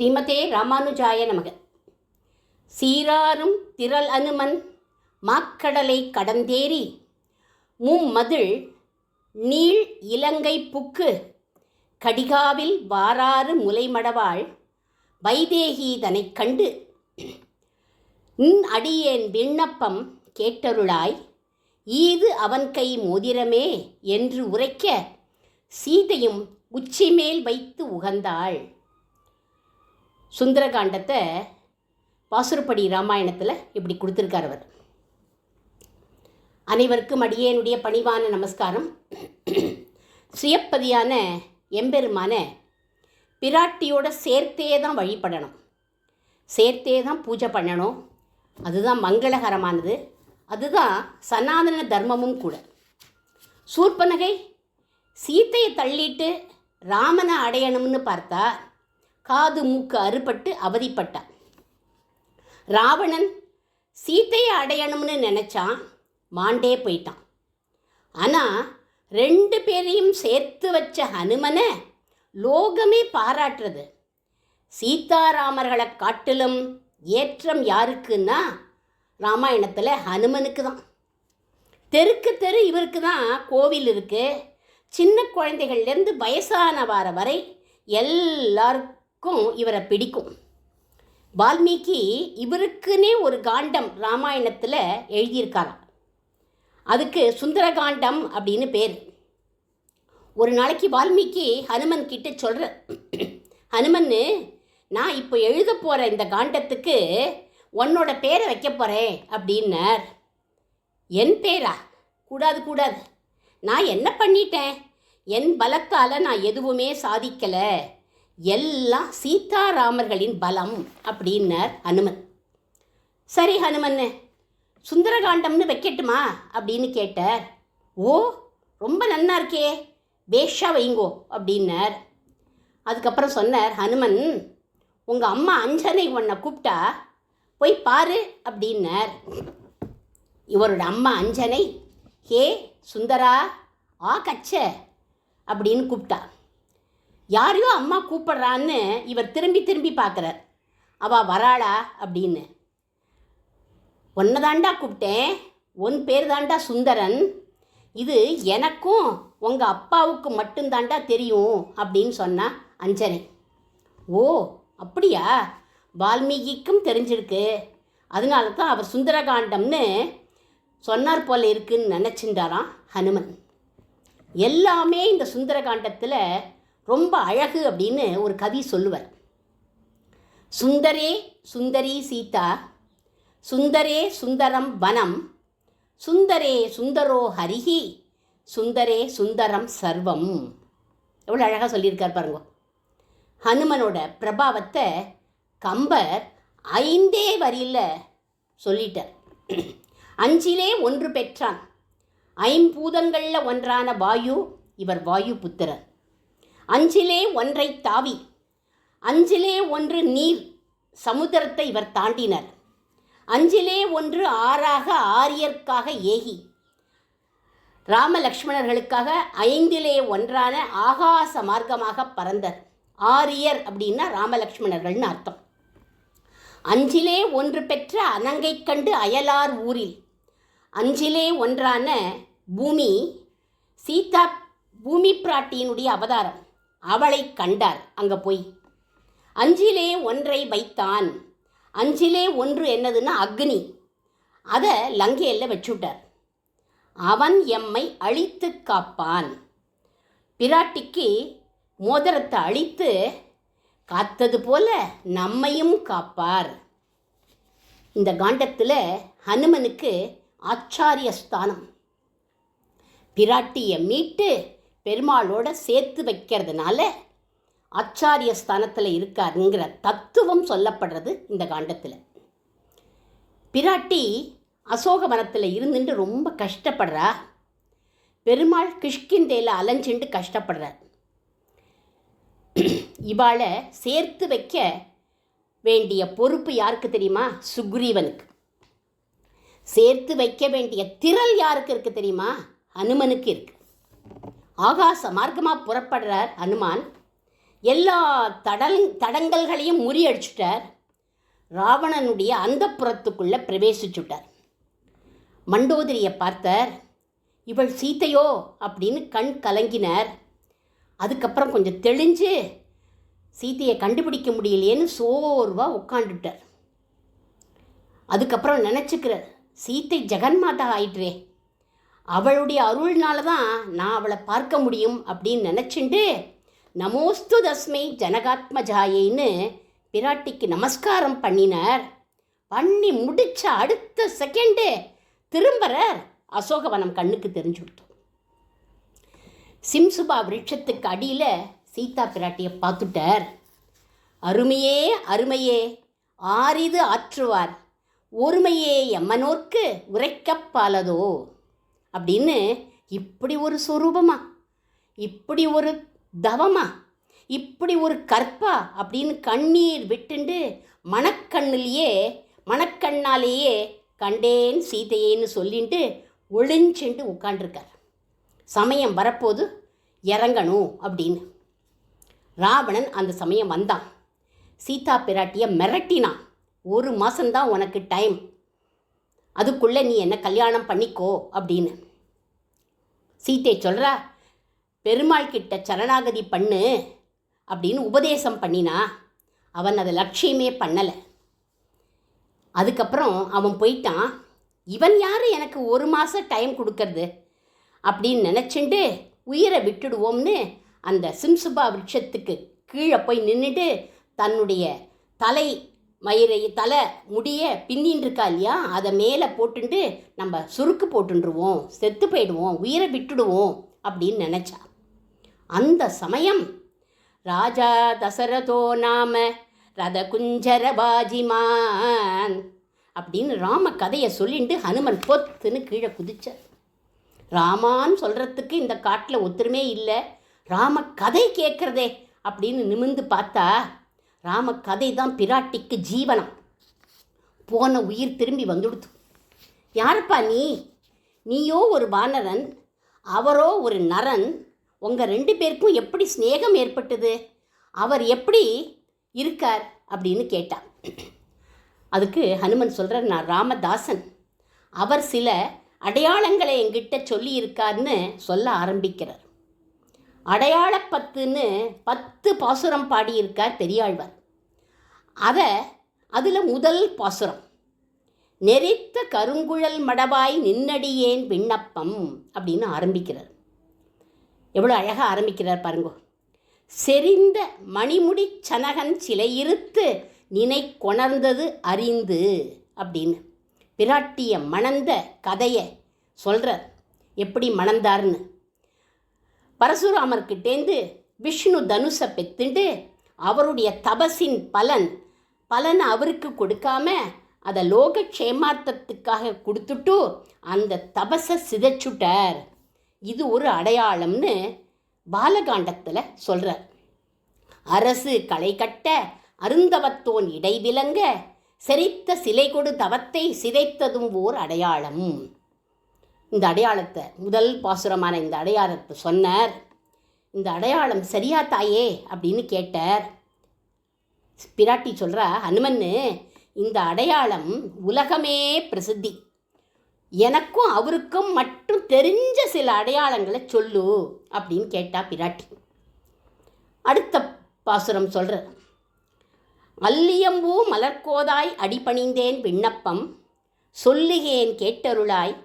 ஸ்ரீமதே ராமானுஜாய நமக. சீராரும் திரள் அனுமன் மாக்கடலை கடந்தேறி மும்மதிள் நீள் இலங்கை புக்கு கடிகாவில் வாராறு முலைமடவாள் வைதேகி தனைக் கண்டு அடியேன் விண்ணப்பம் கேட்டருளாய் ஈது அவன் கை மோதிரமே என்று உரைக்க சீதையும் உச்சிமேல் வைத்து உகந்தாள். சுந்தரகாண்டத்தை பாசுரப்படி ராமாயணத்தில் இப்படி கொடுத்துருக்கார் அவர். அனைவருக்கும் அடியேனுடைய பணிவான நமஸ்காரம். ஸ்ரீயப்பதியான எம்பெருமான பிராட்டியோட சேர்த்தே தான் வழிபடணும், சேர்த்தே தான் பூஜை பண்ணணும். அதுதான் மங்களகரமானது, அதுதான் சனாதன தர்மமும் கூட. சூர்பனகை சீத்தையை தள்ளிட்டு ராமனை அடையணும்னு பார்த்தா காது மூக்கு அறுபட்டு அவதிப்பட்டான். ராவணன் சீத்தையை அடையணும்னு நினச்சான், மாண்டே போயிட்டான். ஆனால் ரெண்டு பேரையும் சேர்த்து வச்ச ஹனுமனை லோகமே பாராட்டுறது. சீதாராமர்களை காட்டிலும் ஏற்றம் யாருக்குன்னா ராமாயணத்தில் ஹனுமனுக்கு தான். தெருக்கு தெரு இவருக்கு தான் கோவில் இருக்குது. சின்ன குழந்தைகள்லேருந்து வயசானவார வரை எல்லாருக்கும் இவரை பிடிக்கும். வால்மீகி இவருக்குன்னே ஒரு காண்டம் ராமாயணத்தில் எழுதியிருக்காராம். அதுக்கு சுந்தரகாண்டம் அப்படின்னு பேர். ஒரு நாளைக்கு வால்மீகி ஹனுமன் கிட்ட சொல்கிற, ஹனுமன்னு நான் இப்போ எழுத போகிற இந்த காண்டத்துக்கு உன்னோட பேரை வைக்க போகிறேன் அப்படின்னார். என் பேரா? கூடாது கூடாது, நான் என்ன பண்ணிட்டேன்? என் பலத்தால் நான் எதுவுமே சாதிக்கலை, எல்லாம் சீதாராமர்களின் பலம் அப்படின்னார் ஹனுமன். சரி ஹனுமன்னு சுந்தரகாண்டம்னு வைக்கட்டுமா அப்படின்னு கேட்டார். ஓ, ரொம்ப நன்னா இருக்கே, பேஷா வைங்கோ அப்படின்னார். அதுக்கப்புறம் சொன்னார் ஹனுமன், உங்கள் அம்மா அஞ்சனை உன்னை கூப்பிட்டா போய் பாரு அப்படின்னார். இவரோட அம்மா அஞ்சனை, ஹே சுந்தரா ஆ கச்ச அப்படின்னு கூப்பிட்டா. யாரையோ அம்மா கூப்பிட்றான்னு இவர் திரும்பி திரும்பி பார்க்குறார். அவள் வராளா அப்படின்னு. ஒன்றை தாண்டா கூப்பிட்டேன், உன் பேர் தாண்டா சுந்தரன், இது எனக்கும் உங்கள் அப்பாவுக்கு மட்டும்தாண்டா தெரியும் அப்படின்னு சொன்னா அஞ்சனை. ஓ அப்படியா, வால்மீகிக்கும் தெரிஞ்சிருக்கு, அதனால தான் அவர் சுந்தரகாண்டம்னு சொன்னார் போல இருக்குன்னு நினச்சின்றாராம் ஹனுமன். எல்லாமே இந்த சுந்தரகாண்டத்தில் ரொம்ப அழகு அப்படின்னு ஒரு கவி சொல்லுவார். சுந்தரே சுந்தரி சீதா, சுந்தரே சுந்தரம் வனம், சுந்தரே சுந்தரோ ஹரிஹி, சுந்தரே சுந்தரம் சர்வம். எவ்வளோ அழகாக சொல்லியிருக்கார் பாருங்க. ஹனுமனோட பிரபாவத்தை கம்பர் 5 வரியில் சொல்லிட்டார். 5 ஒன்று பெற்றான். 5 ஒன்றான வாயு, இவர் வாயு புத்திரர். 5 ஒன்றை தாவி, 5 ஒன்று நீர், சமுத்திரத்தை இவர் தாண்டினர். 5 ஒன்று ஆறாக ஆரியர்க்காக ஏகி, ராமலக்ஷ்மணர்களுக்காக 5 ஒன்றான ஆகாச மார்க்கமாக பறந்தர். ஆரியர் அப்படின்னா ராமலக்ஷ்மணர்கள்னு அர்த்தம். 5 ஒன்று பெற்ற அனங்கை கண்டு அயலார் ஊரில், 5 ஒன்றான பூமி, சீதா பூமி பிராட்டியினுடைய அவதாரம், அவளை கண்டார் அங்கே போய். 5 ஒன்றை வைத்தான். 5 ஒன்று என்னதுன்னா அக்னி, அதை லங்கையில் வச்சுட்டார். அவன் எம்மை அழித்து காப்பான். பிராட்டிக்கு மோதிரத்தை அழித்து காத்தது போல நம்மையும் காப்பார். இந்த காண்டத்தில் ஹனுமனுக்கு ஆச்சாரிய ஸ்தானம். பிராட்டியை மீட்டு பெருமாளோட சேர்த்து வைக்கிறதுனால ஆச்சாரிய ஸ்தானத்தில் இருக்காருங்கிற தத்துவம் சொல்லப்படுறது இந்த காண்டத்தில். பிராட்டி அசோகவனத்தில் இருந்துட்டு ரொம்ப கஷ்டப்படுறா. பெருமாள் கிஷ்கிந்தேல அலைஞ்சுண்டு கஷ்டப்படுறார். இவாளை சேர்த்து வைக்க வேண்டிய பொறுப்பு யாருக்கு தெரியுமா? சுக்ரீவனுக்கு. சேர்த்து வைக்க வேண்டிய திரள் யாருக்கு இருக்குது தெரியுமா? ஹனுமனுக்கு இருக்கு. ஆகாச மார்க்கமாக புறப்படுறார் ஹனுமான். எல்லா தடங்கல்களையும் முறியடிச்சுட்டார். ராவணனுடைய அந்தப்புறத்துக்குள்ளே பிரவேசிச்சுட்டார். மண்டோதரியை பார்த்தார். இவள் சீதையோ அப்படின்னு கண் கலங்கினார். அதுக்கப்புறம் கொஞ்சம் தெளிஞ்சு சீதையை கண்டுபிடிக்க முடியலையேன்னு சோர்வாக உட்காந்துட்டார். அதுக்கப்புறம் நினச்சிக்கிறார், சீத்தை ஜெகன்மாதா ஆயிடுறே, அவளுடைய அருள்னால தான் நான் அவளை பார்க்க முடியும் அப்படின்னு நினச்சிண்டு நமோஸ்து தஸ்மை ஜனகாத்மஜாயின்னு பிராட்டிக்கு நமஸ்காரம் பண்ணினார். பண்ணி முடிச்ச அடுத்த செகண்டு திரும்புகிறார். அசோகவனம் கண்ணுக்கு தெரிஞ்சு கொடுத்தோம். சிம்சுபா விருட்சத்துக்கு அடியில் சீதா பிராட்டியை பார்த்துட்டார். அருமையே அருமையே ஆரிது ஆற்றுவார், ஒருமையே எம்மனோர்க்கு உரைக்கப்பாலதோ அப்படின்னு இப்படி ஒரு சொரூபமா, இப்படி ஒரு தவமா, இப்படி ஒரு கற்பா அப்படின்னு கண்ணீர் விட்டுண்டு மணக்கண்ணாலேயே கண்டேன் சீதையேன்னு சொல்லிட்டு ஒளிஞ்சுண்டு உட்காண்டிருக்கார். சமயம் வரப்போது இறங்கணும் அப்படின்னு. ராவணன் அந்த சமயம் வந்தான். சீதா பிராட்டியை மிரட்டினான். 1 மாதம்தான் உனக்கு டைம், அதுக்குள்ளே நீ என்ன கல்யாணம் பண்ணிக்கோ அப்படின்னு. சீத்தை சொல்கிறா, பெருமாள் கிட்ட சரணாகதி பண்ணு அப்படின்னு உபதேசம் பண்ணினா. அவன் அதை லட்சியமே பண்ணலை. அதுக்கப்புறம் அவன் போயிட்டான். இவன் யார் எனக்கு 1 மாதம் டைம் கொடுக்கறது அப்படின்னு நினச்சிண்டு உயிரை விட்டுடுவோம்னு அந்த சிம்சுபா விருட்சத்துக்கு கீழே போய் நின்றுட்டு தன்னுடைய தலை முடிய பின்னின்னு இருக்கா இல்லையா, அதை மேலே போட்டுண்டு நம்ம சுருக்கு போட்டுருவோம், செத்து போயிடுவோம், உயிரை விட்டுடுவோம் அப்படின்னு நினச்சா. அந்த சமயம் ராஜா தசரதோ நாம ரத குஞ்சர பாஜிமான் அப்படின்னு ராம கதையை சொல்லிட்டு ஹனுமன் பொத்துன்னு கீழே குதிச்சார். ராமான்னு சொல்கிறதுக்கு இந்த காட்டில் ஒத்துருமே இல்லை, ராம கதை கேட்குறதே அப்படின்னு நிமிர்ந்து பார்த்தா ராம கதை தான் பிராட்டிக்கு ஜீவனம். போன உயிர் திரும்பி வந்துடுத்து. யாருப்பா நீயோ ஒரு வானரன், அவரோ ஒரு நரன், உங்கள் 2 பேருக்கும் எப்படி ஸ்நேகம் ஏற்பட்டது, அவர் எப்படி இருக்கார் அப்படின்னு கேட்டான். அதுக்கு ஹனுமன் சொல்கிறார், நான் ராமதாசன், அவர் சில அடையாளங்களை என்கிட்ட சொல்லியிருக்காருன்னு சொல்ல ஆரம்பிக்கிறார். அடையாளப்பத்துன்னு 10 பாசுரம் பாடியிருக்கார் பெரியாழ்வார். அதில் முதல் பாசுரம், நெறித்த கருங்குழல் மடவாய் நின்னடியேன் விண்ணப்பம் அப்படின்னு ஆரம்பிக்கிறார். எவ்வளோ அழகாக ஆரம்பிக்கிறார் பாருங்கோ. செறிந்த மணிமுடி சனகன் சிலையிருத்து நினை கொணர்ந்தது அறிந்து அப்படின்னு பிராட்டிய மணந்த கதையை சொல்கிறார். எப்படி மணந்தார்னு. பரசுராமர்கிட்டேந்து விஷ்ணு தனுஷை பெத்துண்டு அவருடைய தபசின் பலனை அவருக்கு கொடுக்காம அதை லோகக்ஷேமார்த்தத்துக்காக கொடுத்துட்டு அந்த தபஸை சிதைச்சுட்டார். இது ஒரு அடையாளம்னு பாலகாண்டத்தில் சொல்கிறார். அரசு களை கட்ட அருந்தவத்தோன் இடைவிலங்க செறித்த சிலை கொடு தவத்தை சிதைத்ததும் ஓர் அடையாளம். இந்த அடையாளத்தை முதல் பாசுரமான இந்த அடையாளத்தை சொன்னார். இந்த அடையாளம் சரியா தாயே அப்படின்னு கேட்டார். பிராட்டி சொல்கிறா, ஹனுமன்னு இந்த அடையாளம் உலகமே பிரசித்தி, எனக்கும் அவருக்கும் மட்டும் தெரிஞ்ச சில அடையாளங்களை சொல்லு அப்படின்னு கேட்டா பிராட்டி. அடுத்த பாசுரம் சொல்கிற, அல்லியம்பூ மலர்கோதாய் அடிபணிந்தேன் விண்ணப்பம் சொல்லுகேன் கேட்டருளாய்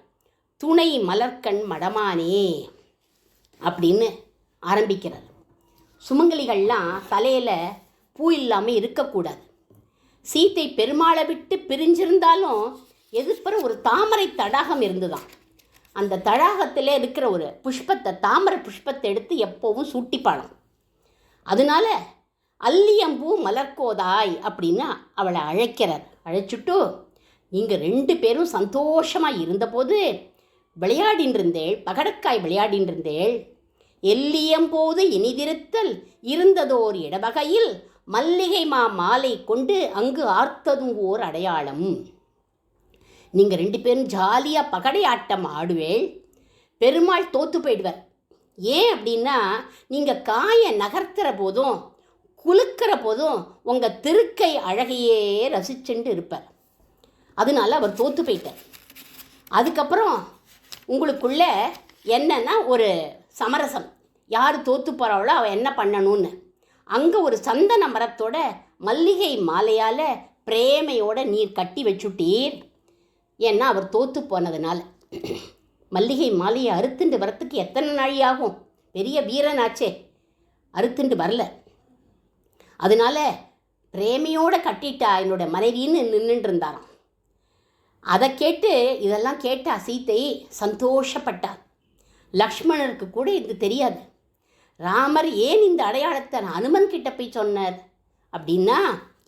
துணை மலர்கண் மடமானே அப்படின்னு ஆரம்பிக்கிறார். சுமங்கலிகள்லாம் தலையில் பூ இல்லாமல் இருக்கக்கூடாது. சீத்தை பெருமாளை விட்டு பிரிஞ்சிருந்தாலும் எதிர்ப்புற ஒரு தாமரை தடாகம் இருந்துதான். அந்த தடாகத்தில் இருக்கிற ஒரு புஷ்பத்தை, தாமரை புஷ்பத்தை எடுத்து எப்போவும் சூட்டிப்பாளாம். அதனால அல்லியம்பூ மலர்கோதாய் அப்படின்னு அவளை அழைக்கிறார். அழைச்சிட்டு, நீங்கள் 2 பேரும் சந்தோஷமாக இருந்தபோது விளையாடின்றிருந்தேள், பகடக்காய் விளையாடின்றிருந்தேள், எல்லியம்போது இனிதிருத்தல் இருந்ததோர் இடவகையில் மல்லிகை மாலை கொண்டு அங்கு ஆர்த்ததும் ஓர் அடையாளம். நீங்கள் 2 பேரும் ஜாலியாக பகடையாட்டம் ஆடுவேள், பெருமாள் தோற்று போயிடுவார். ஏன் அப்படின்னா, நீங்கள் காயை நகர்த்துற போதும் குலுக்கிற போதும் உங்கள் திருக்கை அழகையே ரசிச்சுட்டு இருப்பார். அதனால அவர் தோற்று போயிட்டார். அதுக்கப்புறம் உங்களுக்குள்ள என்னன்னா ஒரு சமரசம், யார் தோற்று போகிறாவளோ அவள் என்ன பண்ணணும்னு. அங்கே ஒரு சந்தன மரத்தோட மல்லிகை மாலையால் பிரேமையோட நீர் கட்டி வச்சுட்டீர். ஏன்னா அவர் தோற்று போனதுனால. மல்லிகை மாலையை அறுத்துண்டு வரத்துக்கு எத்தனை நாழி ஆகும்? பெரிய வீரனாச்சே, அறுத்துண்டு வரல. அதனால பிரேமையோடு கட்டிட்டா என்னோட மனைவின்னு நின்றுட்டு இருந்தாராம். அதை கேட்டு இதெல்லாம் கேட்டா சீத்தை சந்தோஷப்பட்டா. லக்ஷ்மணருக்கு கூட இது தெரியாது. ராமர் ஏன் இந்த அடையாளத்தை அனுமன் கிட்ட போய் சொன்னார் அப்படின்னா,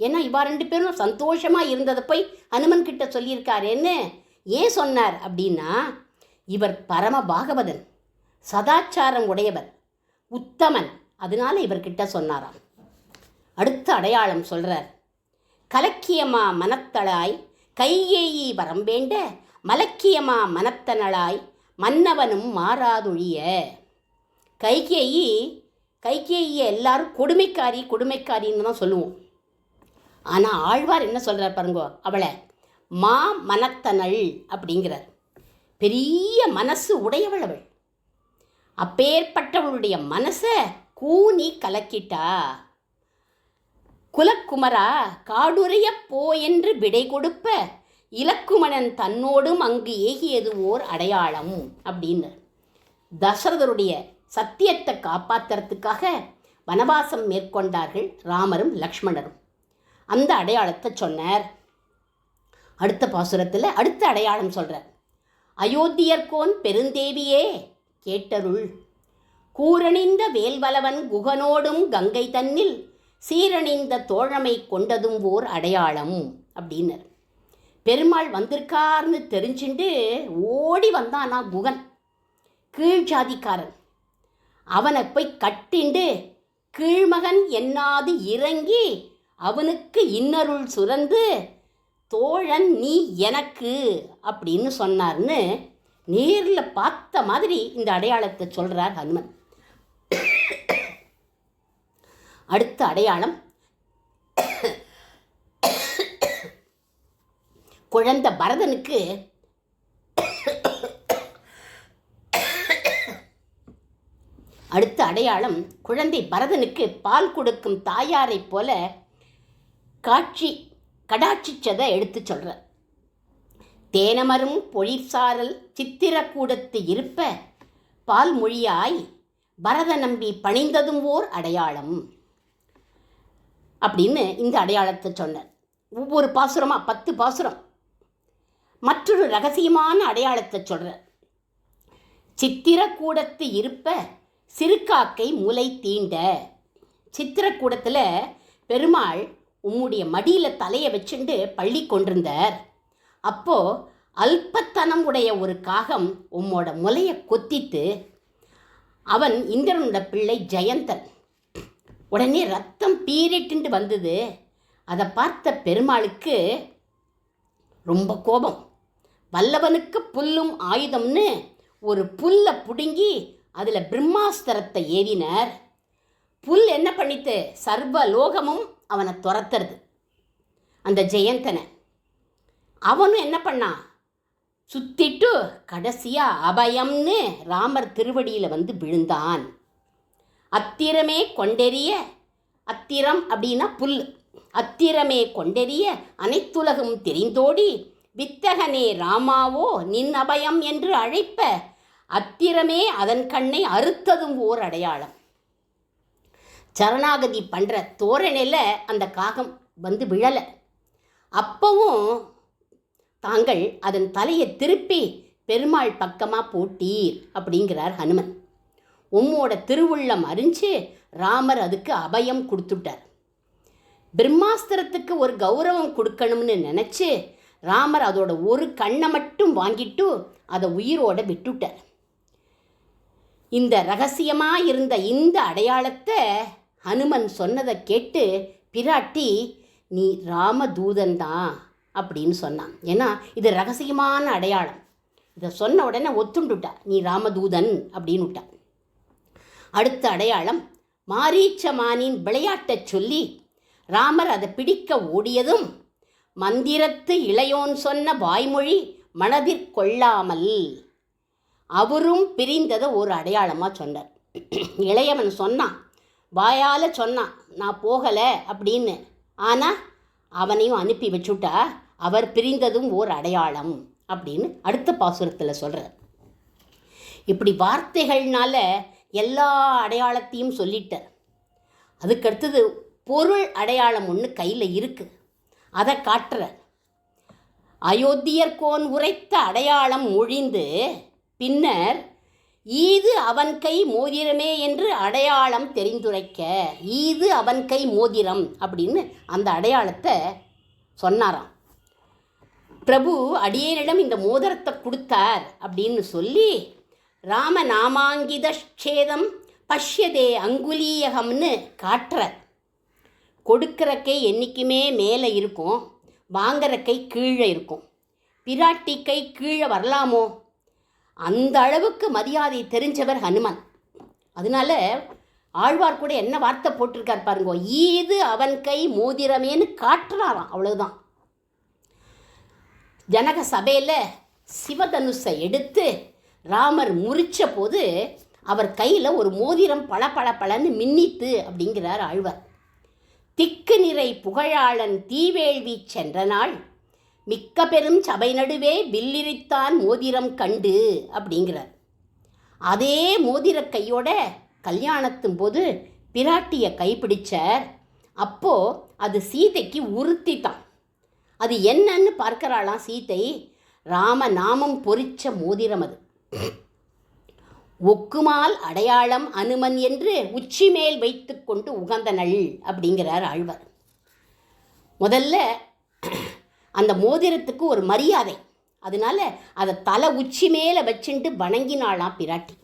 ஏன்னா இவா 2 பேரும் சந்தோஷமாக இருந்ததை போய் அனுமன் கிட்ட சொல்லியிருக்காருன்னு ஏன் சொன்னார் அப்படின்னா, இவர் பரம பாகவதன், சதாச்சாரம் உடையவர், உத்தமன். அதனால இவர்கிட்ட சொன்னாராம். அடுத்த அடையாளம் சொல்கிறார். கலக்கியமா மனத்தளாய் கையேயி வரம்பேண்ட மலக்கியமா மனத்தனளாய் மன்னவனும் மாறாதொழிய. கைகேயியை எல்லாரும் கொடுமைக்காரின்னு தான் சொல்லுவோம். ஆனால் ஆழ்வார் என்ன சொல்கிறார் பாருங்கோ, அவளை மா மனத்தனள் அப்படிங்கிறார். பெரிய மனசு உடையவள் அவள். அப்பேற்பட்டவளுடைய மனசை கூனி கலக்கிட்டா. குலக்குமரா காடுரைய போ என்று விடை கொடுப்ப இலக்குமணன் தன்னோடும் அங்கு ஏகியது ஓர் அடையாளம் அப்படின்னு. தசரதருடைய சத்தியத்தை காப்பாற்றுறதுக்காக வனவாசம் மேற்கொண்டார்கள் ராமரும் லக்ஷ்மணரும். அந்த அடையாளத்தை சொன்னார். அடுத்த பாசுரத்தில் அடுத்த அடையாளம் சொல்கிறார். அயோத்தியர்கோன் பெருந்தேவியே கேட்டருள், கூரணிந்த வேல்வலவன் குகனோடும் கங்கை தன்னில் சீரணிந்த தோழமை கொண்டதும் ஓர் அடையாளம் அப்படின்னர். பெருமாள் வந்திருக்கார்னு தெரிஞ்சுட்டு ஓடி வந்தானா குகன், கீழ் ஜாதிக்காரன். அவனை போய் கட்டிண்டு கீழ்மகன் என்னாது இறங்கி அவனுக்கு இன்னருள் சுரந்து தோழன் நீ எனக்கு அப்படின்னு சொன்னார்னு நேரில் பார்த்த மாதிரி இந்த அடையாளத்தை சொல்கிறார் ஹனுமன். அடுத்த அடையாளம் குழந்தை பரதனுக்கு அடுத்த அடையாளம் குழந்தை பரதனுக்கு பால் கொடுக்கும் தாயாரை போல கடாட்சிச்சதை எடுத்து சொல்ற. தேனமரும் பொழிற்சாரல் சித்திரக்கூடத்து இருப்ப பால் மொழியாய் பரத நம்பி பணிந்ததும் ஓர் அடையாளம் அப்படின்னு இந்த அடையாளத்தை சொன்னார். ஒவ்வொரு பாசுரமாக 10 பாசுரம் மற்றொரு ரகசியமான அடையாளத்தை சொல்கிறார். சித்திரக்கூடத்து இருப்ப சிறுகாக்கை முலை தீண்ட. சித்திரக்கூடத்தில் பெருமாள் உம்முடைய மடியில் தலையை வச்சுண்டு பள்ளி கொண்டிருந்தார். அப்போது அல்பத்தனம் உடைய ஒரு காகம் உம்மோட முலையை கொத்தித்து. அவன் இந்திரனோட பிள்ளை ஜெயந்தன். உடனே ரத்தம் பீரிட்டு வந்தது. அதை பார்த்த பெருமாளுக்கு ரொம்ப கோபம். வல்லவனுக்கு புல்லும் ஆயுதம்னு ஒரு புல்லை பிடுங்கி அதில் பிரம்மாஸ்திரத்தை ஏவினார். புல் என்ன பண்ணித்து, சர்வ லோகமும் அவனை துரத்துறது அந்த ஜெயந்தனை. அவனும் என்ன பண்ணான், சுத்திட்டு கடைசியாக அபயம்னு ராமர் திருவடியில் வந்து விழுந்தான். அத்திரமே கொண்டெறிய, அத்திரம் அப்படின்னா புல், அத்திரமே கொண்டெறிய அனைத்துலகும் தெரிந்தோடி வித்தகனே ராமாவோ நின் அபயம் என்று அழைப்ப அத்திரமே அதன் கண்ணை அறுத்ததும் ஓர் அடையாளம். சரணாகதி பண்ணுற தோரணையில் அந்த காகம் வந்து விழலை. அப்பவும் தாங்கள் அதன் தலையை திருப்பி பெருமாள் பக்கமாக போட்டீர் அப்படிங்கிறார் ஹனுமன். உம்மோட திருவுள்ளம் அறிஞ்சு ராமர் அதுக்கு அபயம் கொடுத்துட்டார். பிரம்மாஸ்திரத்துக்கு ஒரு கௌரவம் கொடுக்கணும்னு நினச்சி ராமர் அதோட ஒரு கண்ணை மட்டும் வாங்கிட்டு அதை உயிரோட விட்டுட்டார். இந்த ரகசியமாக இருந்த இந்த அடையாளத்தை ஹனுமன் சொன்னதை கேட்டு பிராட்டி நீ ராமதூதன் தான் அப்படின்னு சொன்னான். ஏன்னா இது ரகசியமான அடையாளம். இதை சொன்ன உடனே ஒத்துண்டுட்டா, நீ ராமதூதன் அப்படின்னு விட்டான். அடுத்த அடையாளம் மாரீச்சமானின் விளையாட்டச் சொல்லி ராமர் அதை பிடிக்க ஓடியதும் மந்திரத்து இளையோன் சொன்ன வாய்மொழி மனதிற்கொள்ளாமல் அவரும் பிரிந்ததை ஒரு அடையாளமாக சொன்னார். இளையவன் சொன்னான், வாயால் சொன்னான் நான் போகலை அப்படின்னு. ஆனால் அவனையும் அனுப்பி வச்சுட்டா அவர் பிரிந்ததும் ஓர் அடையாளம் அப்படின்னு அடுத்த பாசுரத்தில் சொல்கிறார். இப்படி வார்த்தைகள்னால எல்லா அடையாளத்தையும் சொல்லிட்டார். அதுக்கடுத்தது பொருள் அடையாளம் ஒன்று கையில் இருக்குது, அதை காட்டுறார். அயோத்தியர்கோன் உரைத்த அடையாளம் மொழிந்து பின்னர் ஈது அவன் கை மோதிரமே என்று அடையாளம் தெரிந்துரைக்க, ஈது அவன் கை மோதிரம் அப்படின்னு அந்த அடையாளத்தை சொன்னாராம். பிரபு அடியேனிடம் இந்த மோதிரத்தை கொடுத்தார் அப்படின்னு சொல்லி ராமநாமாங்கிதேதம் பஷ்யதே அங்குலீயகம்னு காட்டுறார். கொடுக்கிற கை என்றைக்குமே மேலே இருக்கும், வாங்கிற கை கீழே இருக்கும். பிராட்டி கை கீழே வரலாமோ? அந்த அளவுக்கு மரியாதை தெரிஞ்சவர் ஹனுமன். அதனால ஆழ்வார் கூட என்ன வார்த்தை போட்டிருக்கார் பாருங்க, ஈது அவன் கை மோதிரமேன்னு காட்டுறாராம். அவ்வளவுதான். ஜனக சபையில் சிவதனுஷை எடுத்து ராமர் முறிச்ச போது அவர் கையில் ஒரு மோதிரம் பளபளன்னு மின்னித்து அப்படிங்கிறார் ஆழ்வார். திக்கு நிறை புகழாளன் தீவேள்வி சென்ற நாள் மிக்க பெரும் சபை நடுவே வில்லிரித்தான் மோதிரம் கண்டு அப்படிங்கிறார். அதே மோதிர கையோட கல்யாணத்தும் போது பிராட்டியை கைப்பிடிச்சார். அப்போது அது சீதைக்கு உறுத்தித்தான். அது என்னன்னு பார்க்கிறாளாம் சீதை. ராம நாமம் பொறிச்ச மோதிரம் அது. ஒக்குமால் அடையாளம் அனுமன் என்று உச்சி மேல் வைத்து கொண்டு உகந்தனள் அப்படிங்கிறார் ஆழ்வார். முதல்ல அந்த மோதிரத்துக்கு ஒரு மரியாதை, அதனால அதை தலை உச்சி மேலே வச்சுட்டு வணங்கினாளாம் பிராட்டி.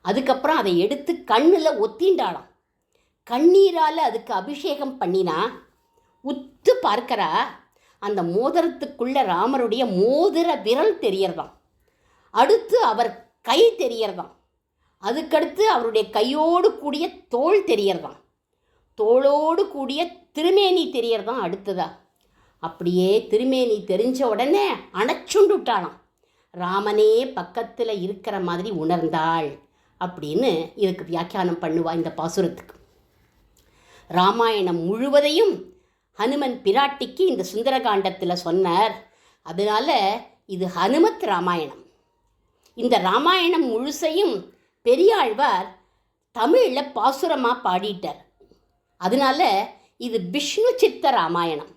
அதுக்கப்புறம் அதை எடுத்து கண்ணில் ஒத்திண்டாளாம். கண்ணீரால் அதுக்கு அபிஷேகம் பண்ணினா உத்து பார்க்கறா, அந்த மோதிரத்துக்குள்ள ராமருடைய மோதிர விரல் தெரியறதாம். அடுத்து அவர் கை தெரியறதாம். அதுக்கடுத்து அவருடைய கையோடு கூடிய தோள் தெரியறதாம். தோளோடு கூடிய திருமேனி தெரியறதாம் அடுத்ததா. அப்படியே திருமேனி தெரிஞ்ச உடனே அணைச்சுண்டு விட்டாளாம். ராமனே பக்கத்தில் இருக்கிற மாதிரி உணர்ந்தாள் அப்படின்னு இதுக்கு வியாக்கியானம் பண்ணுவா இந்த பாசுரத்துக்கு. ராமாயணம் முழுவதையும் ஹனுமன் பிராட்டிக்கு இந்த சுந்தரகாண்டத்தில் சொன்னார். அதனால் இது ஹனுமத் ராமாயணம். இந்த ராமாயணம் முழுசையும் பெரியாழ்வார் தமிழில் பாசுரமாக பாடிட்டார். அதனால் இது விஷ்ணு சித்த ராமாயணம்.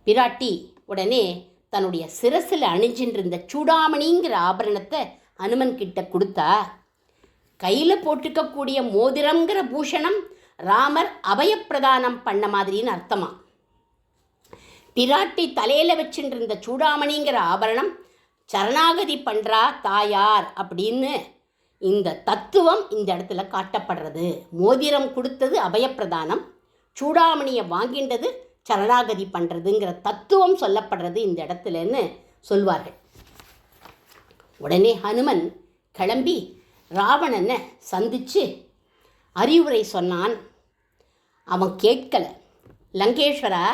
பிராட்டி உடனே தன்னுடைய சிரசில் அணிஞ்சின்னு இருந்த சூடாமணிங்கிற ஆபரணத்தை ஹனுமன் கிட்ட கொடுத்தா. கையில் போட்டுக்கக்கூடிய மோதிரங்கிற பூஷணம் ராமர் அபயப்பிரதானம் பண்ண மாதிரின்னு அர்த்தமா. பிராட்டி தலையில் வச்சுட்டு இருந்த சூடாமணிங்கிற ஆபரணம் சரணாகதி பண்ணுறா தாயார் அப்படின்னு இந்த தத்துவம் இந்த இடத்துல காட்டப்படுறது. மோதிரம் கொடுத்தது அபயப்பிரதானம், சூடாமணியை வாங்கின்றது சரணாகதி பண்ணுறதுங்கிற தத்துவம் சொல்லப்படுறது இந்த இடத்துலன்னு சொல்வார்கள். உடனே ஹனுமன் கிளம்பி ராவணனை சந்தித்து அறிவுரை சொன்னான். அவன் கேட்கலை. லங்கேஸ்வரா,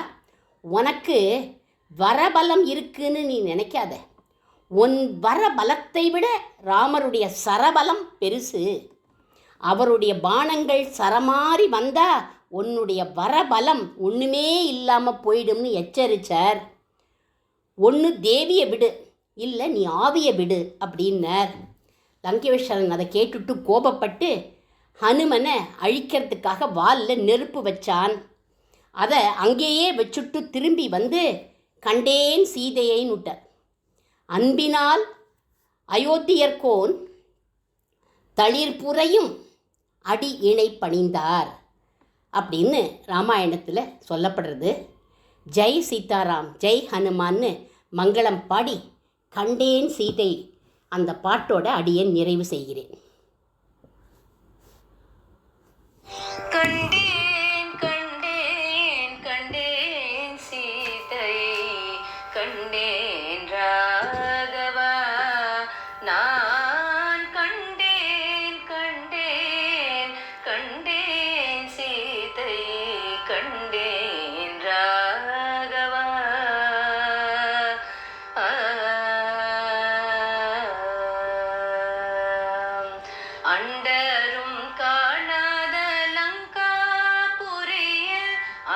உனக்கு வரபலம் இருக்குன்னு நீ நினைக்காத. உன் வரபலத்தை விட ராமருடைய சரபலம் பெருசு. அவருடைய பானங்கள் சரமாறி வந்தால் உன்னுடைய வரபலம் ஒன்றுமே இல்லாமல் போயிடும்னு எச்சரித்தார். ஒன்று தேவியை விடு, இல்லை நீ ஆவியை விடு அப்படின்னார். லங்கேஸ்வரன் அதை கேட்டுட்டு கோபப்பட்டு ஹனுமனை அழிக்கிறதுக்காக வாலில் நெருப்பு வச்சான். அதை அங்கேயே வச்சுட்டு திரும்பி வந்து கண்டேன் சீதையைன்னு விட்டார். அன்பினால் அயோத்தியர்கோன் தளிர்புறையும் அடி இணை பணிந்தார் அப்படின்னு ராமாயணத்தில் சொல்லப்படுறது. ஜெய் சீதாராம், ஜெய் ஹனுமான்னு மங்களம் பாடி கண்டேன் சீதை அந்த பாட்டோட அடியை நிறைவு செய்கிறேன். கண்டேன் கண்டேன் கண்டேன் சீதை கண்டேன் ராகவா, நான் கண்டேன் கண்டேன் கண்டேன்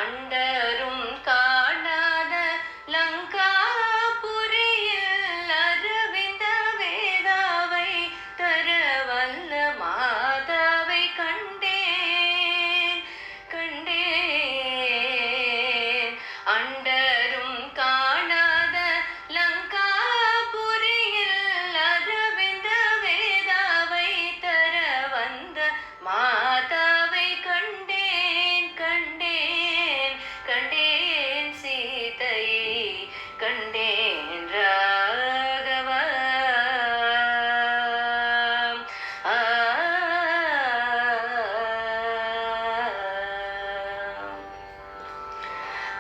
அண்டரும் காணாத லங்காபுரியில் அரவிந்த வேதாவை தர வல்ல மாதாவை கண்டேன் கண்டேன். அண்டரும் காணாத லங்காபுரியில் அரவிந்த வேதாவை தர வந்த மாதாவை கண்டேன் கண்டேன் கண்டேன். சீதையை கண்டேன் ராகவா. ஆ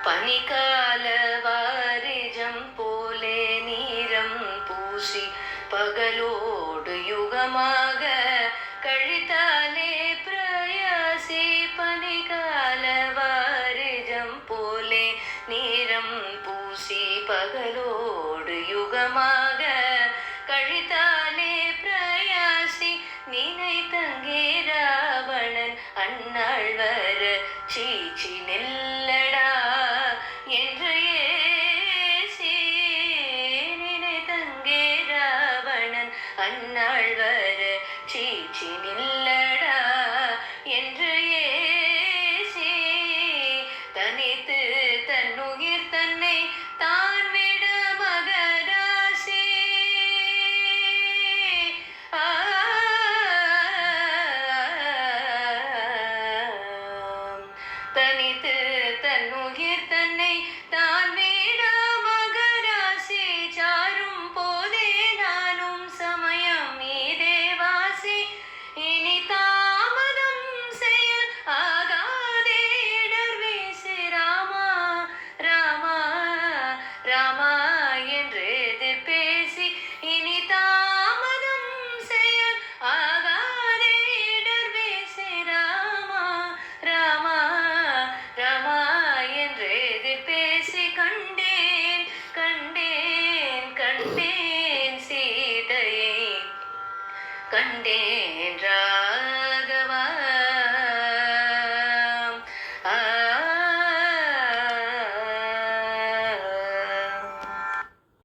பனிகால வாரிஜம் போலே நீரம் பூசி பகலோடு யுகமாக கழித்தாலே பிரயாசி. பனிகால வாரிஜம் போலே நீரம் பூசி பகலோடு யுகமாக கழித்தாலே பிரயாசி. நினைத்தங்கே ராவணன் அந்நாள் வர சீச்சி நில்லடா என்று ஏசி. நினைத்தங்கே ராவணன் அந்நாள் வர சீச்சி நில்லடா என்று ஏசி. தனித்து தன்னுயிர் தன்னை தான் விட மகராசி. தனித்து தன்னுயிர் தன்னை தான் விட மகராசி. சாரும் போதே நானும் சமயம் மீதேவாசி. இனி தாமதம் செய்ய ஆகாதே இடர் வீசி. ராமா ராமா ராமா என்று எதிர் பேசி. இனி தாமதம் செய்ய ஆகாதே இடர் வீசி. ராமா ராமா ராமா என்று எதிர் பேசி. கண்டேன் கண்டேன் கண்டேன் சீதையை கண்டேன்